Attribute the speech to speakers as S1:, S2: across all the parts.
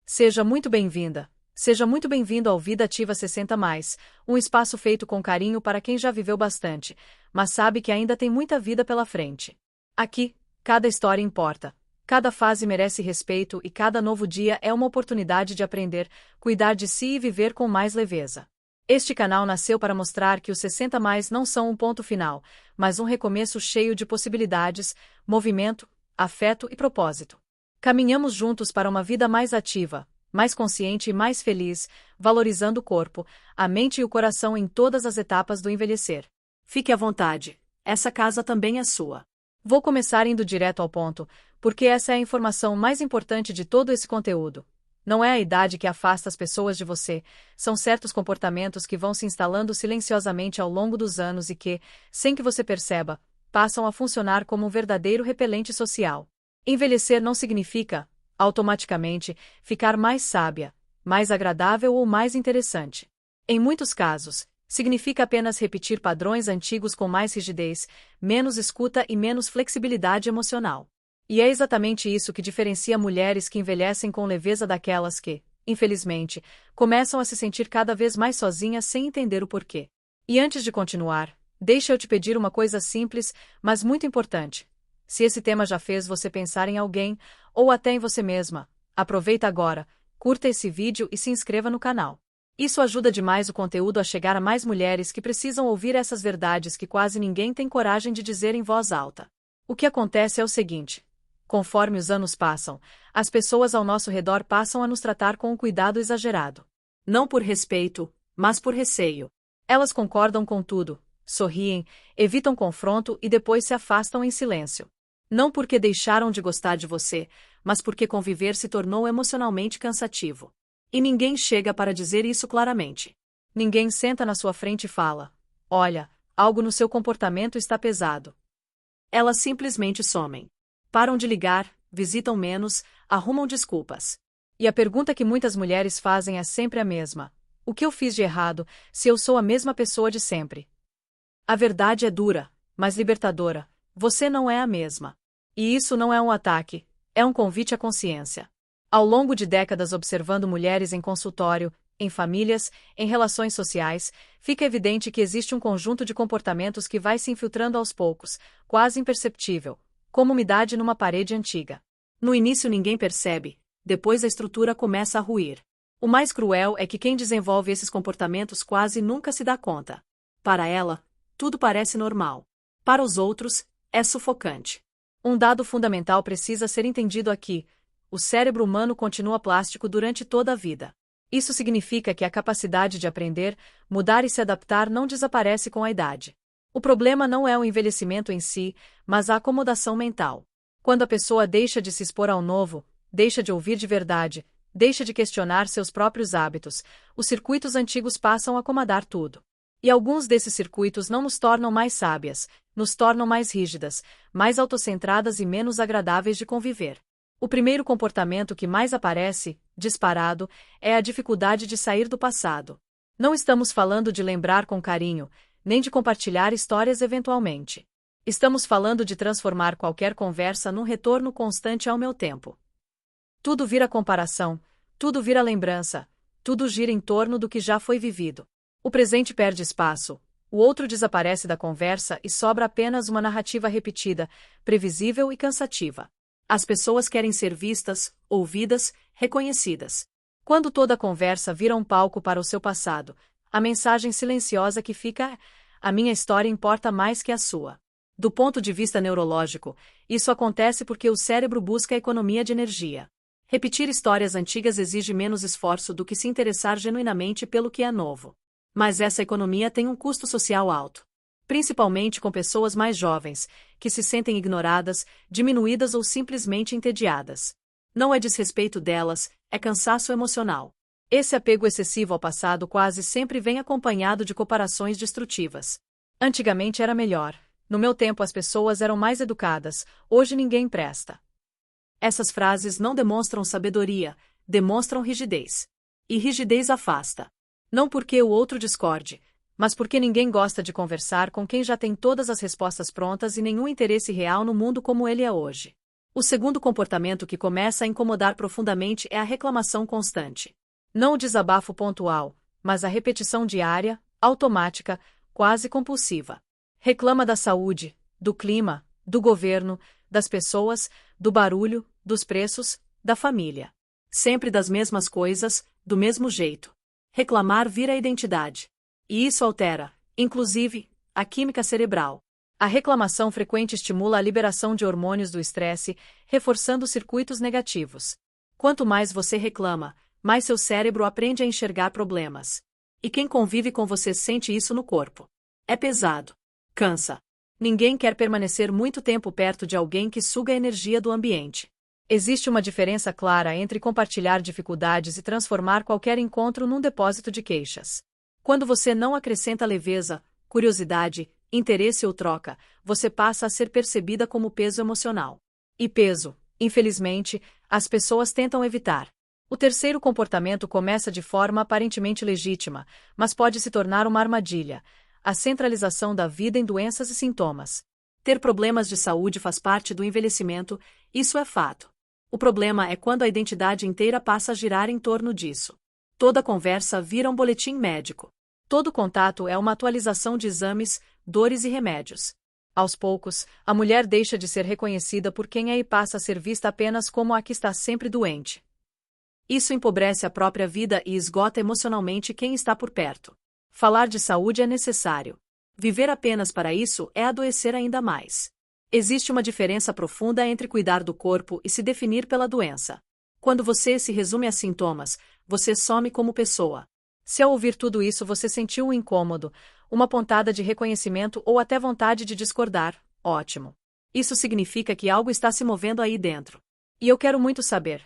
S1: Seja muito bem-vinda. Seja muito bem-vindo ao Vida Ativa 60+, um espaço feito com carinho para quem já viveu bastante, mas sabe que ainda tem muita vida pela frente. Aqui, cada história importa. Cada fase merece respeito e cada novo dia é uma oportunidade de aprender, cuidar de si e viver com mais leveza. Este canal nasceu para mostrar que os 60+ não são um ponto final, mas um recomeço cheio de possibilidades, movimento, afeto e propósito. Caminhamos juntos para uma vida mais ativa, mais consciente e mais feliz, valorizando o corpo, a mente e o coração em todas as etapas do envelhecer. Fique à vontade, essa casa também é sua. Vou começar indo direto ao ponto, porque essa é a informação mais importante de todo esse conteúdo. Não é a idade que afasta as pessoas de você, são certos comportamentos que vão se instalando silenciosamente ao longo dos anos e que, sem que você perceba, passam a funcionar como um verdadeiro repelente social. Envelhecer não significa, automaticamente, ficar mais sábia, mais agradável ou mais interessante. Em muitos casos, significa apenas repetir padrões antigos com mais rigidez, menos escuta e menos flexibilidade emocional. E é exatamente isso que diferencia mulheres que envelhecem com leveza daquelas que, infelizmente, começam a se sentir cada vez mais sozinhas sem entender o porquê. E antes de continuar, deixa eu te pedir uma coisa simples, mas muito importante. Se esse tema já fez você pensar em alguém, ou até em você mesma, aproveita agora, curta esse vídeo e se inscreva no canal. Isso ajuda demais o conteúdo a chegar a mais mulheres que precisam ouvir essas verdades que quase ninguém tem coragem de dizer em voz alta. O que acontece é o seguinte: conforme os anos passam, as pessoas ao nosso redor passam a nos tratar com um cuidado exagerado. Não por respeito, mas por receio. Elas concordam com tudo, sorriem, evitam confronto e depois se afastam em silêncio. Não porque deixaram de gostar de você, mas porque conviver se tornou emocionalmente cansativo. E ninguém chega para dizer isso claramente. Ninguém senta na sua frente e fala: olha, algo no seu comportamento está pesado. Elas simplesmente somem. Param de ligar, visitam menos, arrumam desculpas. E a pergunta que muitas mulheres fazem é sempre a mesma: o que eu fiz de errado, se eu sou a mesma pessoa de sempre? A verdade é dura, mas libertadora: você não é a mesma. E isso não é um ataque, é um convite à consciência. Ao longo de décadas observando mulheres em consultório, em famílias, em relações sociais, fica evidente que existe um conjunto de comportamentos que vai se infiltrando aos poucos, quase imperceptível, como umidade numa parede antiga. No início ninguém percebe, depois a estrutura começa a ruir. O mais cruel é que quem desenvolve esses comportamentos quase nunca se dá conta. Para ela, tudo parece normal. Para os outros, é sufocante. Um dado fundamental precisa ser entendido aqui: o cérebro humano continua plástico durante toda a vida. Isso significa que a capacidade de aprender, mudar e se adaptar não desaparece com a idade. O problema não é o envelhecimento em si, mas a acomodação mental. Quando a pessoa deixa de se expor ao novo, deixa de ouvir de verdade, deixa de questionar seus próprios hábitos, os circuitos antigos passam a comandar tudo. E alguns desses circuitos não nos tornam mais sábias, nos tornam mais rígidas, mais autocentradas e menos agradáveis de conviver. O primeiro comportamento que mais aparece, disparado, é a dificuldade de sair do passado. Não estamos falando de lembrar com carinho, nem de compartilhar histórias eventualmente. Estamos falando de transformar qualquer conversa num retorno constante ao meu tempo. Tudo vira comparação, tudo vira lembrança, tudo gira em torno do que já foi vivido. O presente perde espaço, o outro desaparece da conversa e sobra apenas uma narrativa repetida, previsível e cansativa. As pessoas querem ser vistas, ouvidas, reconhecidas. Quando toda a conversa vira um palco para o seu passado, a mensagem silenciosa que fica é: a minha história importa mais que a sua. Do ponto de vista neurológico, isso acontece porque o cérebro busca a economia de energia. Repetir histórias antigas exige menos esforço do que se interessar genuinamente pelo que é novo. Mas essa economia tem um custo social alto. Principalmente com pessoas mais jovens, que se sentem ignoradas, diminuídas ou simplesmente entediadas. Não é desrespeito delas, é cansaço emocional. Esse apego excessivo ao passado quase sempre vem acompanhado de comparações destrutivas. Antigamente era melhor. No meu tempo as pessoas eram mais educadas, hoje ninguém presta. Essas frases não demonstram sabedoria, demonstram rigidez. E rigidez afasta. Não porque o outro discorde, mas porque ninguém gosta de conversar com quem já tem todas as respostas prontas e nenhum interesse real no mundo como ele é hoje. O segundo comportamento que começa a incomodar profundamente é a reclamação constante. Não o desabafo pontual, mas a repetição diária, automática, quase compulsiva. Reclama da saúde, do clima, do governo, das pessoas, do barulho, dos preços, da família. Sempre das mesmas coisas, do mesmo jeito. Reclamar vira identidade. E isso altera, inclusive, a química cerebral. A reclamação frequente estimula a liberação de hormônios do estresse, reforçando circuitos negativos. Quanto mais você reclama, mais seu cérebro aprende a enxergar problemas. E quem convive com você sente isso no corpo. É pesado. Cansa. Ninguém quer permanecer muito tempo perto de alguém que suga a energia do ambiente. Existe uma diferença clara entre compartilhar dificuldades e transformar qualquer encontro num depósito de queixas. Quando você não acrescenta leveza, curiosidade, interesse ou troca, você passa a ser percebida como peso emocional. E peso, infelizmente, as pessoas tentam evitar. O terceiro comportamento começa de forma aparentemente legítima, mas pode se tornar uma armadilha: a centralização da vida em doenças e sintomas. Ter problemas de saúde faz parte do envelhecimento, isso é fato. O problema é quando a identidade inteira passa a girar em torno disso. Toda conversa vira um boletim médico. Todo contato é uma atualização de exames, dores e remédios. Aos poucos, a mulher deixa de ser reconhecida por quem é e passa a ser vista apenas como a que está sempre doente. Isso empobrece a própria vida e esgota emocionalmente quem está por perto. Falar de saúde é necessário. Viver apenas para isso é adoecer ainda mais. Existe uma diferença profunda entre cuidar do corpo e se definir pela doença. Quando você se resume a sintomas, você some como pessoa. Se ao ouvir tudo isso você sentiu um incômodo, uma pontada de reconhecimento ou até vontade de discordar, ótimo. Isso significa que algo está se movendo aí dentro. E eu quero muito saber: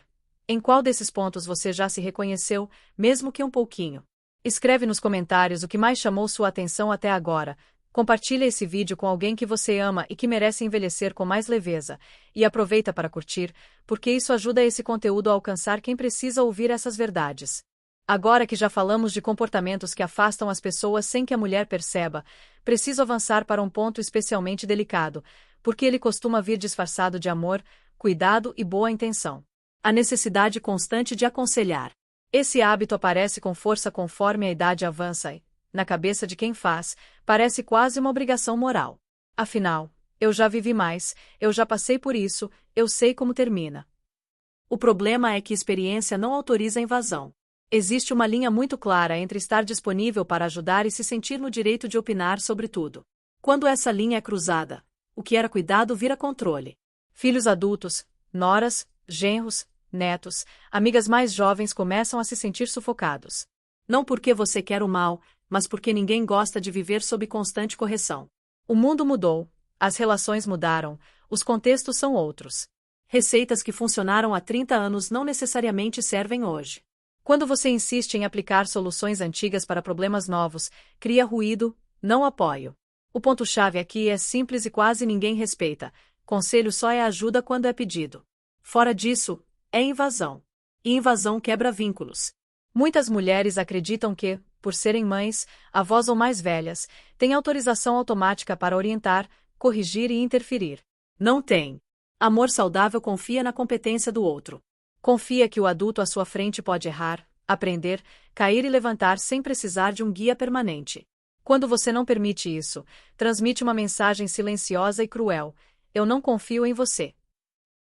S1: em qual desses pontos você já se reconheceu, mesmo que um pouquinho? Escreve nos comentários o que mais chamou sua atenção até agora. Compartilha esse vídeo com alguém que você ama e que merece envelhecer com mais leveza. E aproveita para curtir, porque isso ajuda esse conteúdo a alcançar quem precisa ouvir essas verdades. Agora que já falamos de comportamentos que afastam as pessoas sem que a mulher perceba, preciso avançar para um ponto especialmente delicado, porque ele costuma vir disfarçado de amor, cuidado e boa intenção. A necessidade constante de aconselhar. Esse hábito aparece com força conforme a idade avança e, na cabeça de quem faz, parece quase uma obrigação moral. Afinal, eu já vivi mais, eu já passei por isso, eu sei como termina. O problema é que experiência não autoriza a invasão. Existe uma linha muito clara entre estar disponível para ajudar e se sentir no direito de opinar sobre tudo. Quando essa linha é cruzada, o que era cuidado vira controle. Filhos adultos, noras, genros, netos, amigas mais jovens começam a se sentir sufocados. Não porque você quer o mal, mas porque ninguém gosta de viver sob constante correção. O mundo mudou, as relações mudaram, os contextos são outros. Receitas que funcionaram há 30 anos não necessariamente servem hoje. Quando você insiste em aplicar soluções antigas para problemas novos, cria ruído, não apoio. O ponto-chave aqui é simples e quase ninguém respeita: conselho só é ajuda quando é pedido. Fora disso, é invasão. E invasão quebra vínculos. Muitas mulheres acreditam que, por serem mães, avós ou mais velhas, têm autorização automática para orientar, corrigir e interferir. Não tem. Amor saudável confia na competência do outro. Confia que o adulto à sua frente pode errar, aprender, cair e levantar sem precisar de um guia permanente. Quando você não permite isso, transmite uma mensagem silenciosa e cruel: eu não confio em você.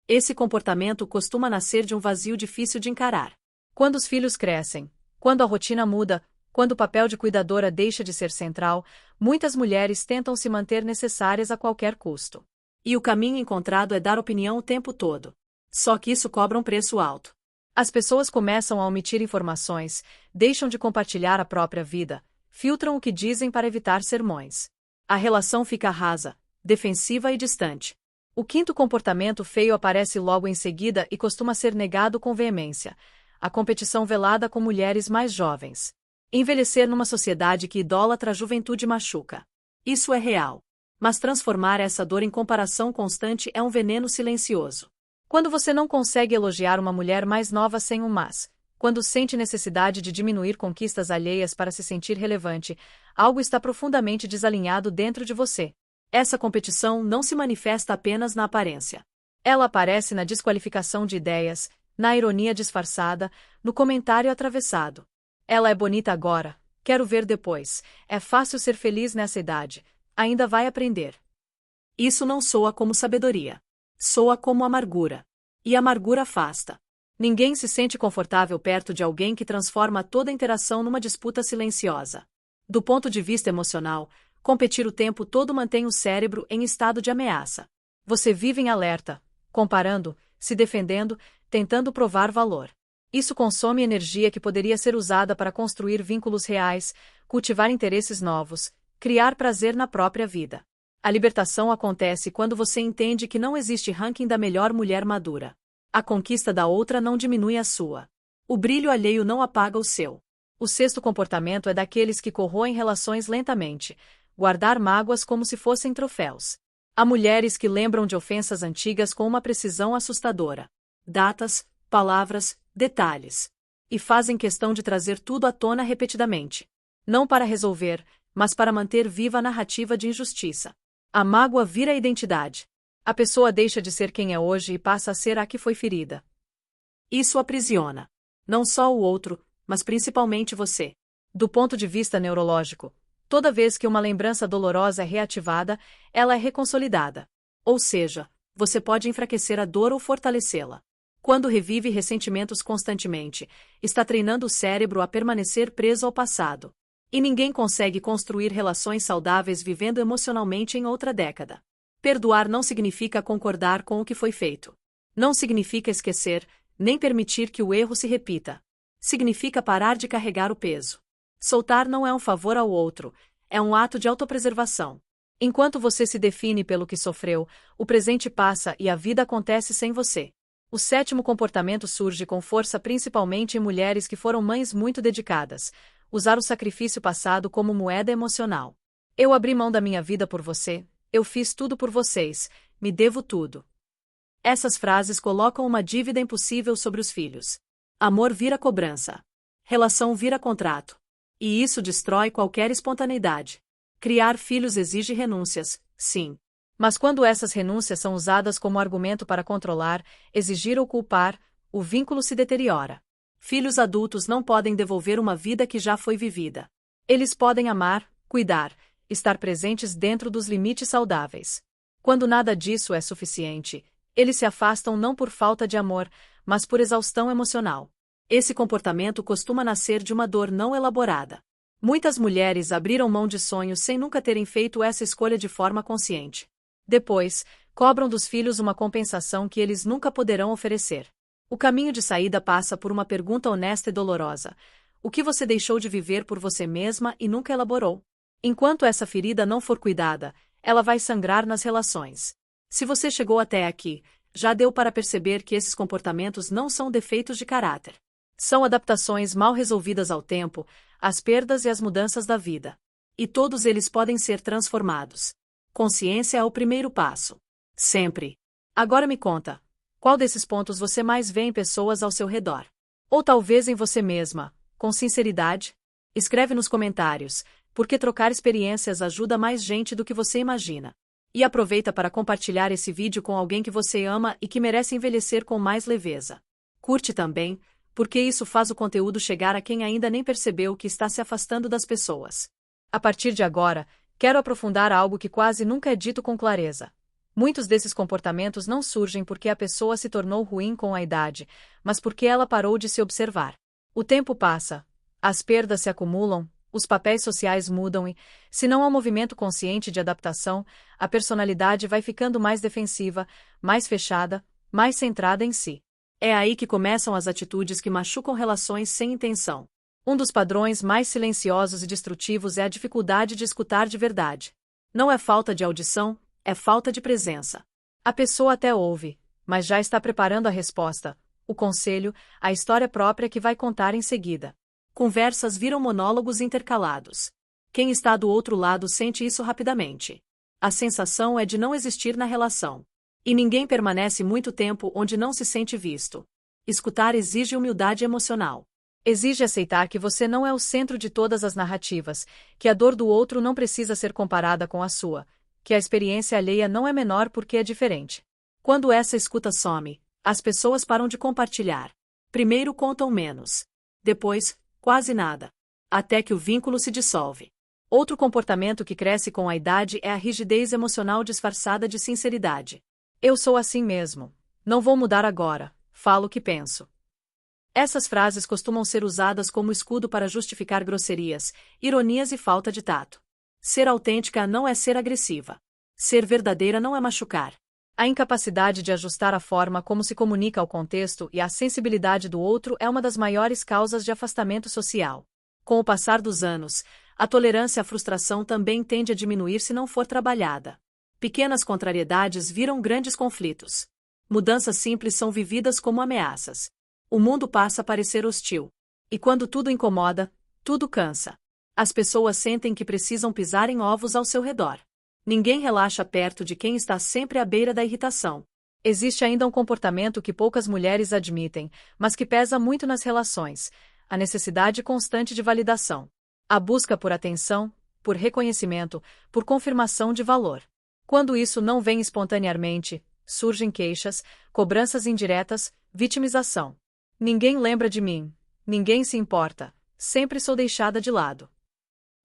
S1: Esse comportamento costuma nascer de um vazio difícil de encarar. Quando os filhos crescem, quando a rotina muda, quando o papel de cuidadora deixa de ser central, muitas mulheres tentam se manter necessárias a qualquer custo. E o caminho encontrado é dar opinião o tempo todo. Só que isso cobra um preço alto. As pessoas começam a omitir informações, deixam de compartilhar a própria vida, filtram o que dizem para evitar sermões. A relação fica rasa, defensiva e distante. O quinto comportamento feio aparece logo em seguida e costuma ser negado com veemência: a competição velada com mulheres mais jovens. Envelhecer numa sociedade que idolatra a juventude machuca. Isso é real. Mas transformar essa dor em comparação constante é um veneno silencioso. Quando você não consegue elogiar uma mulher mais nova sem um mas, quando sente necessidade de diminuir conquistas alheias para se sentir relevante, algo está profundamente desalinhado dentro de você. Essa competição não se manifesta apenas na aparência. Ela aparece na desqualificação de ideias, na ironia disfarçada, no comentário atravessado. Ela é bonita agora, quero ver depois, é fácil ser feliz nessa idade, ainda vai aprender. Isso não soa como sabedoria. Soa como amargura. E amargura afasta. Ninguém se sente confortável perto de alguém que transforma toda a interação numa disputa silenciosa. Do ponto de vista emocional, competir o tempo todo mantém o cérebro em estado de ameaça. Você vive em alerta, comparando, se defendendo, tentando provar valor. Isso consome energia que poderia ser usada para construir vínculos reais, cultivar interesses novos, criar prazer na própria vida. A libertação acontece quando você entende que não existe ranking da melhor mulher madura. A conquista da outra não diminui a sua. O brilho alheio não apaga o seu. O sexto comportamento é daqueles que corroem relações lentamente, guardar mágoas como se fossem troféus. Há mulheres que lembram de ofensas antigas com uma precisão assustadora. Datas, palavras, detalhes. E fazem questão de trazer tudo à tona repetidamente. Não para resolver, mas para manter viva a narrativa de injustiça. A mágoa vira a identidade. A pessoa deixa de ser quem é hoje e passa a ser a que foi ferida. Isso aprisiona. Não só o outro, mas principalmente você. Do ponto de vista neurológico, toda vez que uma lembrança dolorosa é reativada, ela é reconsolidada. Ou seja, você pode enfraquecer a dor ou fortalecê-la. Quando revive ressentimentos constantemente, está treinando o cérebro a permanecer preso ao passado. E ninguém consegue construir relações saudáveis vivendo emocionalmente em outra década. Perdoar não significa concordar com o que foi feito. Não significa esquecer, nem permitir que o erro se repita. Significa parar de carregar o peso. Soltar não é um favor ao outro, é um ato de autopreservação. Enquanto você se define pelo que sofreu, o presente passa e a vida acontece sem você. O sétimo comportamento surge com força principalmente em mulheres que foram mães muito dedicadas. Usar o sacrifício passado como moeda emocional. Eu abri mão da minha vida por você, eu fiz tudo por vocês, me devo tudo. Essas frases colocam uma dívida impossível sobre os filhos. Amor vira cobrança. Relação vira contrato. E isso destrói qualquer espontaneidade. Criar filhos exige renúncias, sim. Mas quando essas renúncias são usadas como argumento para controlar, exigir ou culpar, o vínculo se deteriora. Filhos adultos não podem devolver uma vida que já foi vivida. Eles podem amar, cuidar, estar presentes dentro dos limites saudáveis. Quando nada disso é suficiente, eles se afastam não por falta de amor, mas por exaustão emocional. Esse comportamento costuma nascer de uma dor não elaborada. Muitas mulheres abriram mão de sonhos sem nunca terem feito essa escolha de forma consciente. Depois, cobram dos filhos uma compensação que eles nunca poderão oferecer. O caminho de saída passa por uma pergunta honesta e dolorosa. O que você deixou de viver por você mesma e nunca elaborou? Enquanto essa ferida não for cuidada, ela vai sangrar nas relações. Se você chegou até aqui, já deu para perceber que esses comportamentos não são defeitos de caráter. São adaptações mal resolvidas ao tempo, às perdas e às mudanças da vida. E todos eles podem ser transformados. Consciência é o primeiro passo. Sempre. Agora me conta, qual desses pontos você mais vê em pessoas ao seu redor? Ou talvez em você mesma, com sinceridade? Escreve nos comentários, porque trocar experiências ajuda mais gente do que você imagina. E aproveita para compartilhar esse vídeo com alguém que você ama e que merece envelhecer com mais leveza. Curte também, porque isso faz o conteúdo chegar a quem ainda nem percebeu que está se afastando das pessoas. A partir de agora, quero aprofundar algo que quase nunca é dito com clareza. Muitos desses comportamentos não surgem porque a pessoa se tornou ruim com a idade, mas porque ela parou de se observar. O tempo passa, as perdas se acumulam, os papéis sociais mudam e, se não há um movimento consciente de adaptação, a personalidade vai ficando mais defensiva, mais fechada, mais centrada em si. É aí que começam as atitudes que machucam relações sem intenção. Um dos padrões mais silenciosos e destrutivos é a dificuldade de escutar de verdade. Não é falta de audição, é falta de presença. A pessoa até ouve, mas já está preparando a resposta, o conselho, a história própria que vai contar em seguida. Conversas viram monólogos intercalados. Quem está do outro lado sente isso rapidamente. A sensação é de não existir na relação. E ninguém permanece muito tempo onde não se sente visto. Escutar exige humildade emocional. Exige aceitar que você não é o centro de todas as narrativas, que a dor do outro não precisa ser comparada com a sua, que a experiência alheia não é menor porque é diferente. Quando essa escuta some, as pessoas param de compartilhar. Primeiro contam menos. Depois, quase nada. Até que o vínculo se dissolve. Outro comportamento que cresce com a idade é a rigidez emocional disfarçada de sinceridade. Eu sou assim mesmo. Não vou mudar agora. Falo o que penso. Essas frases costumam ser usadas como escudo para justificar grosserias, ironias e falta de tato. Ser autêntica não é ser agressiva. Ser verdadeira não é machucar. A incapacidade de ajustar a forma como se comunica ao contexto e à sensibilidade do outro é uma das maiores causas de afastamento social. Com o passar dos anos, a tolerância à frustração também tende a diminuir se não for trabalhada. Pequenas contrariedades viram grandes conflitos. Mudanças simples são vividas como ameaças. O mundo passa a parecer hostil. E quando tudo incomoda, tudo cansa. As pessoas sentem que precisam pisar em ovos ao seu redor. Ninguém relaxa perto de quem está sempre à beira da irritação. Existe ainda um comportamento que poucas mulheres admitem, mas que pesa muito nas relações: a necessidade constante de validação. A busca por atenção, por reconhecimento, por confirmação de valor. Quando isso não vem espontaneamente, surgem queixas, cobranças indiretas, vitimização. Ninguém lembra de mim. Ninguém se importa. Sempre sou deixada de lado.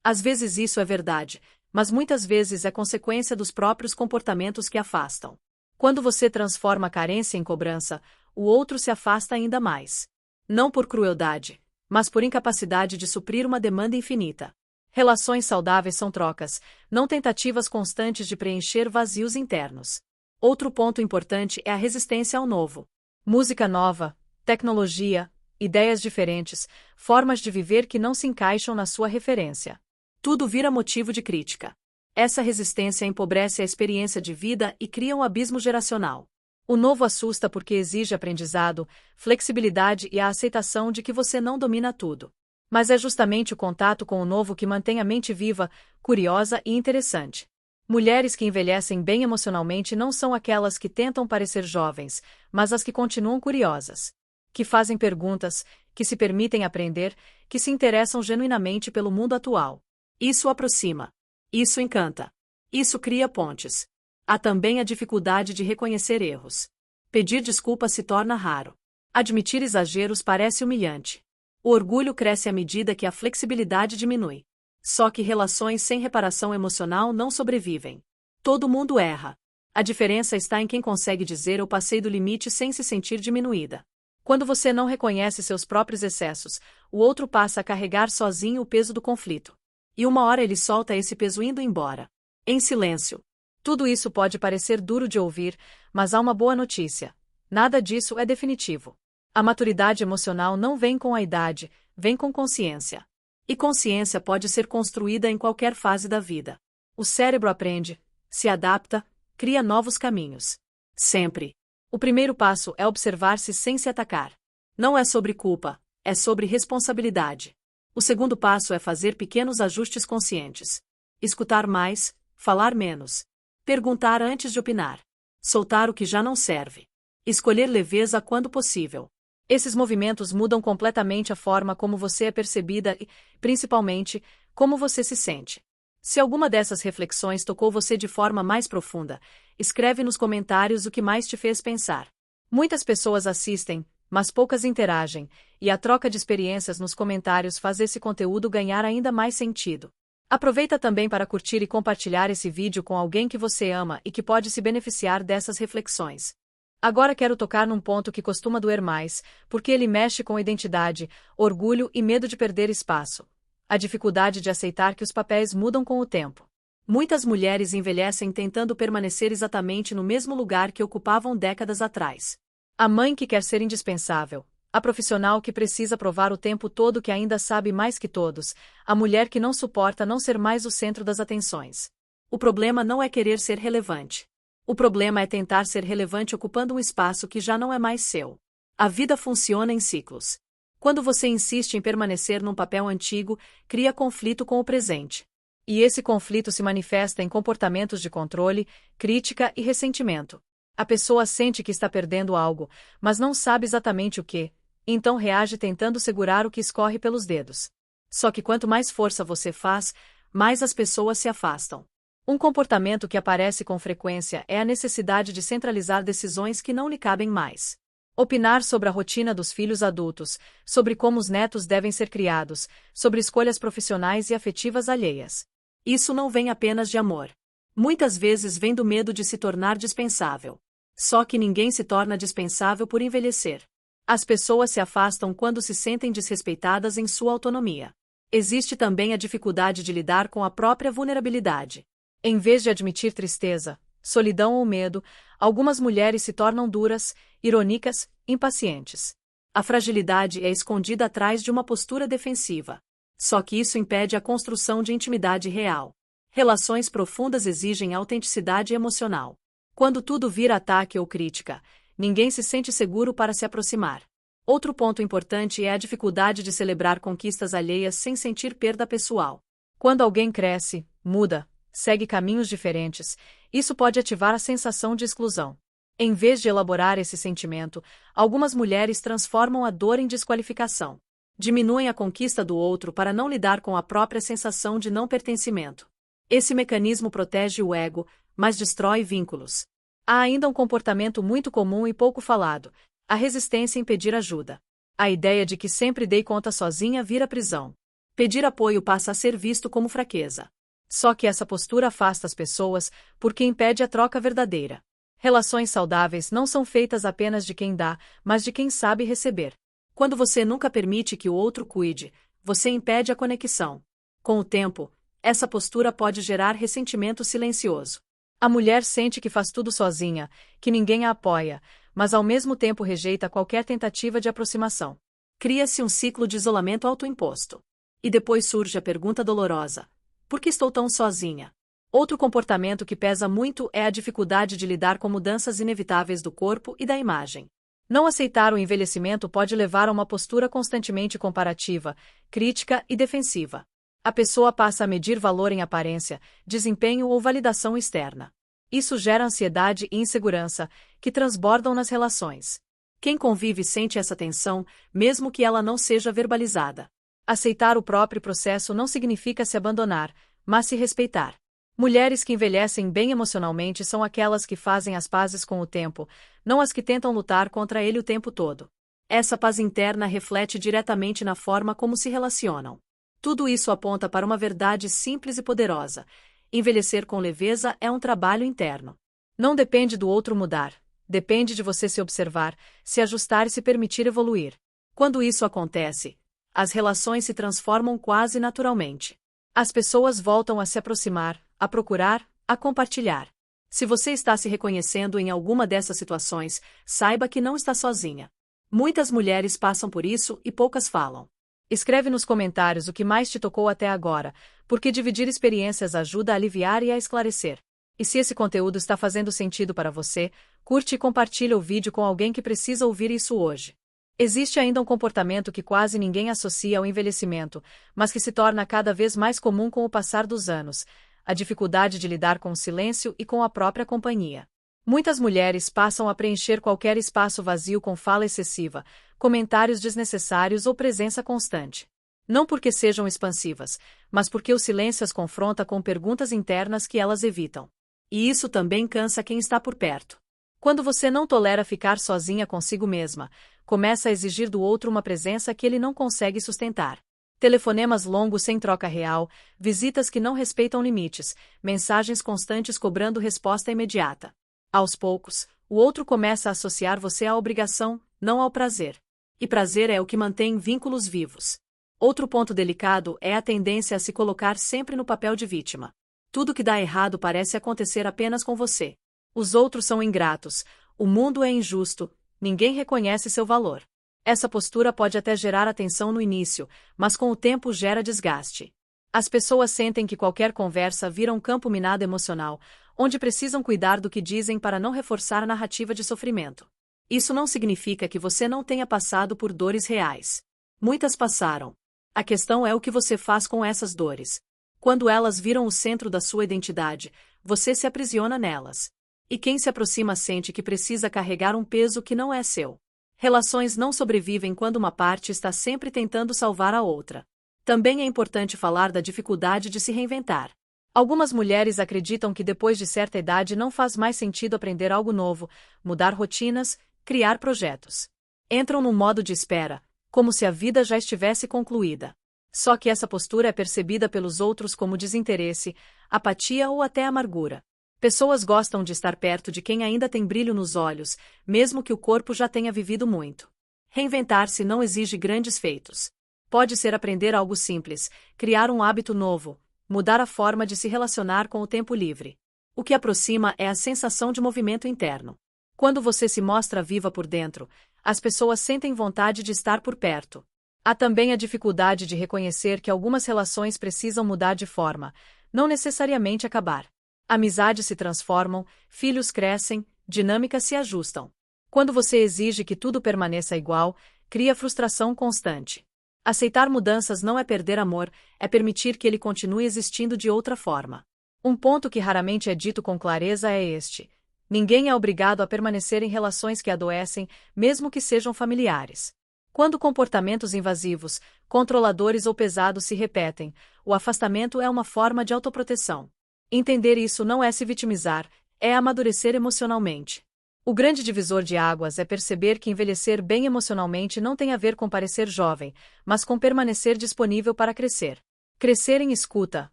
S1: Às vezes isso é verdade, mas muitas vezes é consequência dos próprios comportamentos que afastam. Quando você transforma a carência em cobrança, o outro se afasta ainda mais. Não por crueldade, mas por incapacidade de suprir uma demanda infinita. Relações saudáveis são trocas, não tentativas constantes de preencher vazios internos. Outro ponto importante é a resistência ao novo. Música nova, tecnologia, ideias diferentes, formas de viver que não se encaixam na sua referência. Tudo vira motivo de crítica. Essa resistência empobrece a experiência de vida e cria um abismo geracional. O novo assusta porque exige aprendizado, flexibilidade e a aceitação de que você não domina tudo. Mas é justamente o contato com o novo que mantém a mente viva, curiosa e interessante. Mulheres que envelhecem bem emocionalmente não são aquelas que tentam parecer jovens, mas as que continuam curiosas. Que fazem perguntas, que se permitem aprender, que se interessam genuinamente pelo mundo atual. Isso aproxima. Isso encanta. Isso cria pontes. Há também a dificuldade de reconhecer erros. Pedir desculpas se torna raro. Admitir exageros parece humilhante. O orgulho cresce à medida que a flexibilidade diminui. Só que relações sem reparação emocional não sobrevivem. Todo mundo erra. A diferença está em quem consegue dizer eu passei do limite sem se sentir diminuída. Quando você não reconhece seus próprios excessos, o outro passa a carregar sozinho o peso do conflito. E uma hora ele solta esse peso indo embora. Em silêncio. Tudo isso pode parecer duro de ouvir, mas há uma boa notícia. Nada disso é definitivo. A maturidade emocional não vem com a idade, vem com consciência. E consciência pode ser construída em qualquer fase da vida. O cérebro aprende, se adapta, cria novos caminhos. Sempre. O primeiro passo é observar-se sem se atacar. Não é sobre culpa, é sobre responsabilidade. O segundo passo é fazer pequenos ajustes conscientes. Escutar mais, falar menos. Perguntar antes de opinar. Soltar o que já não serve. Escolher leveza quando possível. Esses movimentos mudam completamente a forma como você é percebida e, principalmente, como você se sente. Se alguma dessas reflexões tocou você de forma mais profunda, escreve nos comentários o que mais te fez pensar. Muitas pessoas assistem, mas poucas interagem, e a troca de experiências nos comentários faz esse conteúdo ganhar ainda mais sentido. Aproveita também para curtir e compartilhar esse vídeo com alguém que você ama e que pode se beneficiar dessas reflexões. Agora quero tocar num ponto que costuma doer mais, porque ele mexe com identidade, orgulho e medo de perder espaço. A dificuldade de aceitar que os papéis mudam com o tempo. Muitas mulheres envelhecem tentando permanecer exatamente no mesmo lugar que ocupavam décadas atrás. A mãe que quer ser indispensável, a profissional que precisa provar o tempo todo que ainda sabe mais que todos, a mulher que não suporta não ser mais o centro das atenções. O problema não é querer ser relevante. O problema é tentar ser relevante ocupando um espaço que já não é mais seu. A vida funciona em ciclos. Quando você insiste em permanecer num papel antigo, cria conflito com o presente. E esse conflito se manifesta em comportamentos de controle, crítica e ressentimento. A pessoa sente que está perdendo algo, mas não sabe exatamente o que, então reage tentando segurar o que escorre pelos dedos. Só que quanto mais força você faz, mais as pessoas se afastam. Um comportamento que aparece com frequência é a necessidade de centralizar decisões que não lhe cabem mais. Opinar sobre a rotina dos filhos adultos, sobre como os netos devem ser criados, sobre escolhas profissionais e afetivas alheias. Isso não vem apenas de amor. Muitas vezes vem do medo de se tornar dispensável. Só que ninguém se torna dispensável por envelhecer. As pessoas se afastam quando se sentem desrespeitadas em sua autonomia. Existe também a dificuldade de lidar com a própria vulnerabilidade. Em vez de admitir tristeza, solidão ou medo, algumas mulheres se tornam duras, irônicas, impacientes. A fragilidade é escondida atrás de uma postura defensiva. Só que isso impede a construção de intimidade real. Relações profundas exigem autenticidade emocional. Quando tudo vira ataque ou crítica, ninguém se sente seguro para se aproximar. Outro ponto importante é a dificuldade de celebrar conquistas alheias sem sentir perda pessoal. Quando alguém cresce, muda, segue caminhos diferentes, isso pode ativar a sensação de exclusão. Em vez de elaborar esse sentimento, algumas mulheres transformam a dor em desqualificação. Diminuem a conquista do outro para não lidar com a própria sensação de não pertencimento. Esse mecanismo protege o ego, mas destrói vínculos. Há ainda um comportamento muito comum e pouco falado: a resistência em pedir ajuda. A ideia de que sempre dei conta sozinha vira prisão. Pedir apoio passa a ser visto como fraqueza. Só que essa postura afasta as pessoas, porque impede a troca verdadeira. Relações saudáveis não são feitas apenas de quem dá, mas de quem sabe receber. Quando você nunca permite que o outro cuide, você impede a conexão. Com o tempo, essa postura pode gerar ressentimento silencioso. A mulher sente que faz tudo sozinha, que ninguém a apoia, mas ao mesmo tempo rejeita qualquer tentativa de aproximação. Cria-se um ciclo de isolamento autoimposto. E depois surge a pergunta dolorosa: por que estou tão sozinha? Outro comportamento que pesa muito é a dificuldade de lidar com mudanças inevitáveis do corpo e da imagem. Não aceitar o envelhecimento pode levar a uma postura constantemente comparativa, crítica e defensiva. A pessoa passa a medir valor em aparência, desempenho ou validação externa. Isso gera ansiedade e insegurança, que transbordam nas relações. Quem convive sente essa tensão, mesmo que ela não seja verbalizada. Aceitar o próprio processo não significa se abandonar, mas se respeitar. Mulheres que envelhecem bem emocionalmente são aquelas que fazem as pazes com o tempo, não as que tentam lutar contra ele o tempo todo. Essa paz interna reflete diretamente na forma como se relacionam. Tudo isso aponta para uma verdade simples e poderosa: envelhecer com leveza é um trabalho interno. Não depende do outro mudar, depende de você se observar, se ajustar e se permitir evoluir. Quando isso acontece, as relações se transformam quase naturalmente. As pessoas voltam a se aproximar, a procurar, a compartilhar. Se você está se reconhecendo em alguma dessas situações, saiba que não está sozinha. Muitas mulheres passam por isso e poucas falam. Escreve nos comentários o que mais te tocou até agora, porque dividir experiências ajuda a aliviar e a esclarecer. E se esse conteúdo está fazendo sentido para você, curte e compartilha o vídeo com alguém que precisa ouvir isso hoje. Existe ainda um comportamento que quase ninguém associa ao envelhecimento, mas que se torna cada vez mais comum com o passar dos anos: a dificuldade de lidar com o silêncio e com a própria companhia. Muitas mulheres passam a preencher qualquer espaço vazio com fala excessiva, comentários desnecessários ou presença constante. Não porque sejam expansivas, mas porque o silêncio as confronta com perguntas internas que elas evitam. E isso também cansa quem está por perto. Quando você não tolera ficar sozinha consigo mesma, começa a exigir do outro uma presença que ele não consegue sustentar. Telefonemas longos sem troca real, visitas que não respeitam limites, mensagens constantes cobrando resposta imediata. Aos poucos, o outro começa a associar você à obrigação, não ao prazer. E prazer é o que mantém vínculos vivos. Outro ponto delicado é a tendência a se colocar sempre no papel de vítima. Tudo que dá errado parece acontecer apenas com você. Os outros são ingratos, o mundo é injusto, ninguém reconhece seu valor. Essa postura pode até gerar atenção no início, mas com o tempo gera desgaste. As pessoas sentem que qualquer conversa vira um campo minado emocional, onde precisam cuidar do que dizem para não reforçar a narrativa de sofrimento. Isso não significa que você não tenha passado por dores reais. Muitas passaram. A questão é o que você faz com essas dores. Quando elas viram o centro da sua identidade, você se aprisiona nelas. E quem se aproxima sente que precisa carregar um peso que não é seu. Relações não sobrevivem quando uma parte está sempre tentando salvar a outra. Também é importante falar da dificuldade de se reinventar. Algumas mulheres acreditam que depois de certa idade não faz mais sentido aprender algo novo, mudar rotinas, criar projetos. Entram num modo de espera, como se a vida já estivesse concluída. Só que essa postura é percebida pelos outros como desinteresse, apatia ou até amargura. Pessoas gostam de estar perto de quem ainda tem brilho nos olhos, mesmo que o corpo já tenha vivido muito. Reinventar-se não exige grandes feitos. Pode ser aprender algo simples, criar um hábito novo, mudar a forma de se relacionar com o tempo livre. O que aproxima é a sensação de movimento interno. Quando você se mostra viva por dentro, as pessoas sentem vontade de estar por perto. Há também a dificuldade de reconhecer que algumas relações precisam mudar de forma, não necessariamente acabar. Amizades se transformam, filhos crescem, dinâmicas se ajustam. Quando você exige que tudo permaneça igual, cria frustração constante. Aceitar mudanças não é perder amor, é permitir que ele continue existindo de outra forma. Um ponto que raramente é dito com clareza é este: ninguém é obrigado a permanecer em relações que adoecem, mesmo que sejam familiares. Quando comportamentos invasivos, controladores ou pesados se repetem, o afastamento é uma forma de autoproteção. Entender isso não é se vitimizar, é amadurecer emocionalmente. O grande divisor de águas é perceber que envelhecer bem emocionalmente não tem a ver com parecer jovem, mas com permanecer disponível para crescer. Crescer em escuta,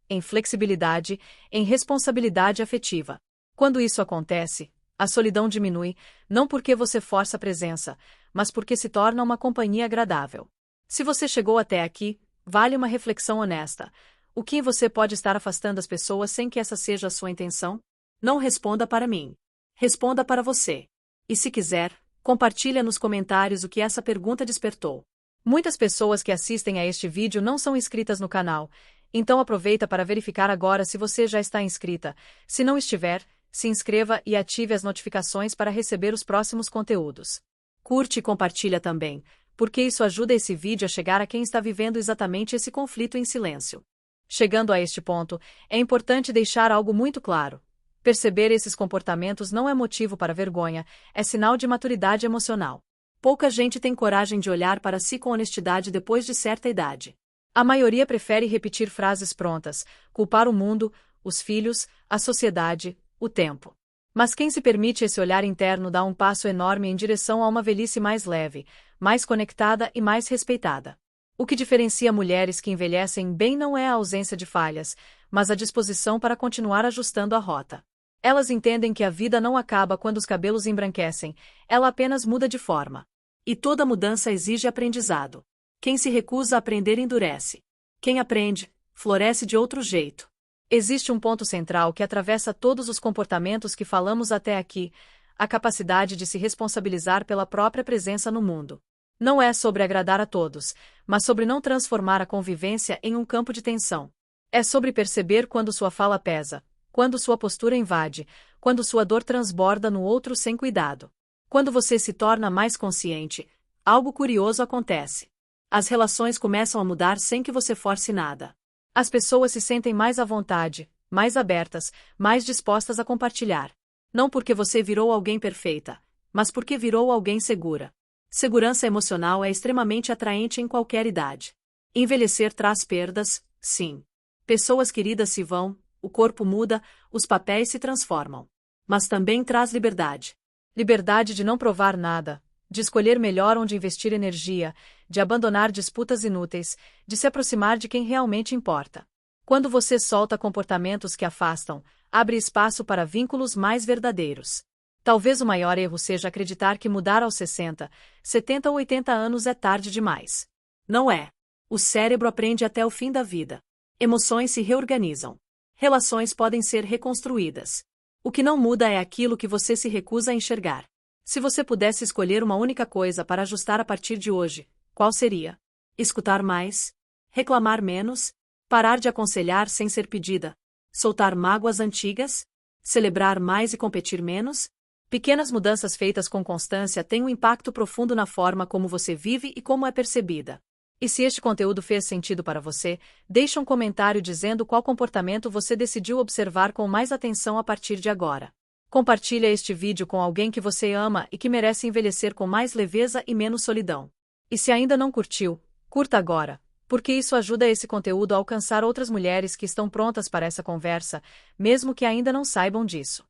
S1: em flexibilidade, em responsabilidade afetiva. Quando isso acontece, a solidão diminui, não porque você força a presença, mas porque se torna uma companhia agradável. Se você chegou até aqui, vale uma reflexão honesta. O que você pode estar afastando as pessoas sem que essa seja a sua intenção? Não responda para mim. Responda para você. E se quiser, compartilha nos comentários o que essa pergunta despertou. Muitas pessoas que assistem a este vídeo não são inscritas no canal, então aproveita para verificar agora se você já está inscrita. Se não estiver, se inscreva e ative as notificações para receber os próximos conteúdos. Curte e compartilha também, porque isso ajuda esse vídeo a chegar a quem está vivendo exatamente esse conflito em silêncio. Chegando a este ponto, é importante deixar algo muito claro. Perceber esses comportamentos não é motivo para vergonha, é sinal de maturidade emocional. Pouca gente tem coragem de olhar para si com honestidade depois de certa idade. A maioria prefere repetir frases prontas, culpar o mundo, os filhos, a sociedade, o tempo. Mas quem se permite esse olhar interno dá um passo enorme em direção a uma velhice mais leve, mais conectada e mais respeitada. O que diferencia mulheres que envelhecem bem não é a ausência de falhas, mas a disposição para continuar ajustando a rota. Elas entendem que a vida não acaba quando os cabelos embranquecem, ela apenas muda de forma. E toda mudança exige aprendizado. Quem se recusa a aprender endurece. Quem aprende, floresce de outro jeito. Existe um ponto central que atravessa todos os comportamentos que falamos até aqui: a capacidade de se responsabilizar pela própria presença no mundo. Não é sobre agradar a todos, mas sobre não transformar a convivência em um campo de tensão. É sobre perceber quando sua fala pesa, quando sua postura invade, quando sua dor transborda no outro sem cuidado. Quando você se torna mais consciente, algo curioso acontece. As relações começam a mudar sem que você force nada. As pessoas se sentem mais à vontade, mais abertas, mais dispostas a compartilhar. Não porque você virou alguém perfeita, mas porque virou alguém segura. Segurança emocional é extremamente atraente em qualquer idade. Envelhecer traz perdas, sim. Pessoas queridas se vão, o corpo muda, os papéis se transformam. Mas também traz liberdade. Liberdade de não provar nada, de escolher melhor onde investir energia, de abandonar disputas inúteis, de se aproximar de quem realmente importa. Quando você solta comportamentos que afastam, abre espaço para vínculos mais verdadeiros. Talvez o maior erro seja acreditar que mudar aos 60, 70 ou 80 anos é tarde demais. Não é. O cérebro aprende até o fim da vida. Emoções se reorganizam. Relações podem ser reconstruídas. O que não muda é aquilo que você se recusa a enxergar. Se você pudesse escolher uma única coisa para ajustar a partir de hoje, qual seria? Escutar mais? Reclamar menos? Parar de aconselhar sem ser pedida? Soltar mágoas antigas? Celebrar mais e competir menos? Pequenas mudanças feitas com constância têm um impacto profundo na forma como você vive e como é percebida. E se este conteúdo fez sentido para você, deixe um comentário dizendo qual comportamento você decidiu observar com mais atenção a partir de agora. Compartilhe este vídeo com alguém que você ama e que merece envelhecer com mais leveza e menos solidão. E se ainda não curtiu, curta agora, porque isso ajuda esse conteúdo a alcançar outras mulheres que estão prontas para essa conversa, mesmo que ainda não saibam disso.